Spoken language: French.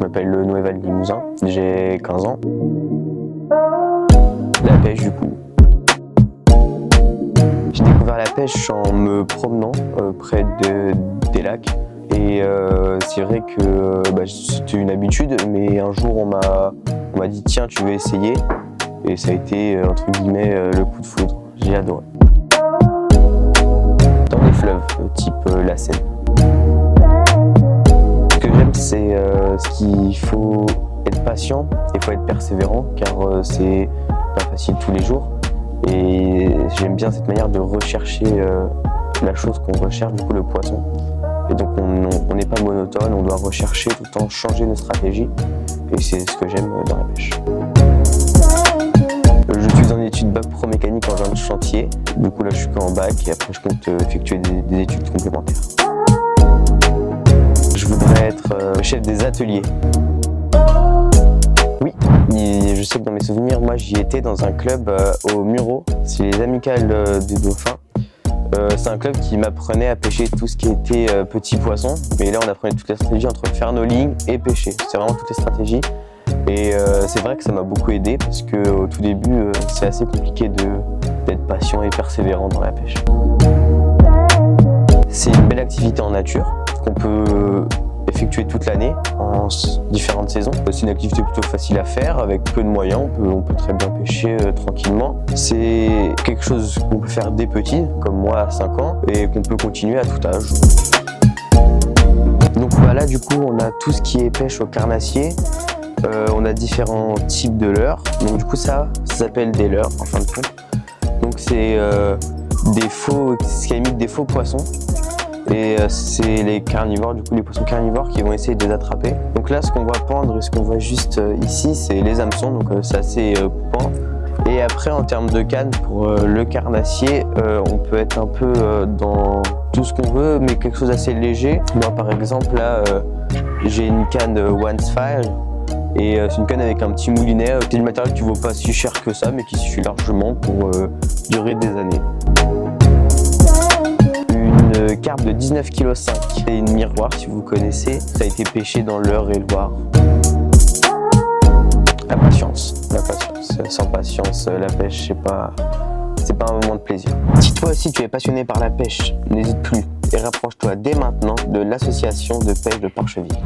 m'appelle Noëval Limousin, j'ai 15 ans. La pêche du coup. J'ai découvert la pêche en me promenant près des lacs. Et c'est vrai que c'était une habitude, mais un jour on m'a dit tiens tu veux essayer, et ça a été entre guillemets le coup de foudre, j'ai adoré. Dans les fleuves type la Seine. Ce que j'aime c'est qu'il faut être patient, il faut être persévérant car c'est pas facile tous les jours, et j'aime bien cette manière de rechercher la chose qu'on recherche, du coup le poisson. Et donc on n'est pas monotone, on doit rechercher tout le temps, changer nos stratégies, et c'est ce que j'aime dans la pêche. Je suis en études bac pro mécanique engin de chantier, du coup là je suis qu'en bac et après je compte effectuer des études complémentaires. Je voudrais être chef des ateliers. Oui, et je sais que dans mes souvenirs, moi j'y étais dans un club au Mureau, c'est les Amicales des Dauphins. C'est un club qui m'apprenait à pêcher tout ce qui était petits poissons, mais là on apprenait toutes les stratégies entre faire nos lignes et pêcher. C'est vraiment toutes les stratégies, et c'est vrai que ça m'a beaucoup aidé parce qu'au tout début c'est assez compliqué d'être patient et persévérant dans la pêche. C'est une belle activité en nature qu'on peut effectuer toute l'année en différentes saisons. C'est une activité plutôt facile à faire avec peu de moyens, on peut très bien pêcher tranquillement. C'est quelque chose qu'on peut faire dès petit, comme moi à 5 ans, et qu'on peut continuer à tout âge. Donc là du coup on a tout ce qui est pêche au carnassier, on a différents types de leurres, donc du coup ça s'appelle des leurres en fin de compte. Donc c'est ce qui imite des faux poissons. Et c'est les carnivores, du coup les poissons carnivores qui vont essayer de les attraper. Donc là ce qu'on voit pendre et ce qu'on voit juste ici c'est les hameçons, donc c'est assez coupant. Et après en termes de canne, pour le carnassier, on peut être un peu dans tout ce qu'on veut, mais quelque chose d'assez léger. Moi par exemple là j'ai une canne Once Fire, et c'est une canne avec un petit moulinet. C'est du matériel qui vaut pas si cher que ça, mais qui suffit largement pour durer des années. Une carpe de 19,5 kg et une miroir si vous connaissez, ça a été pêché dans l'Eure-et-Loir. La patience. Sans patience, la pêche c'est pas un moment de plaisir. Si toi aussi tu es passionné par la pêche, n'hésite plus et rapproche-toi dès maintenant de l'association de pêche de Parcheville.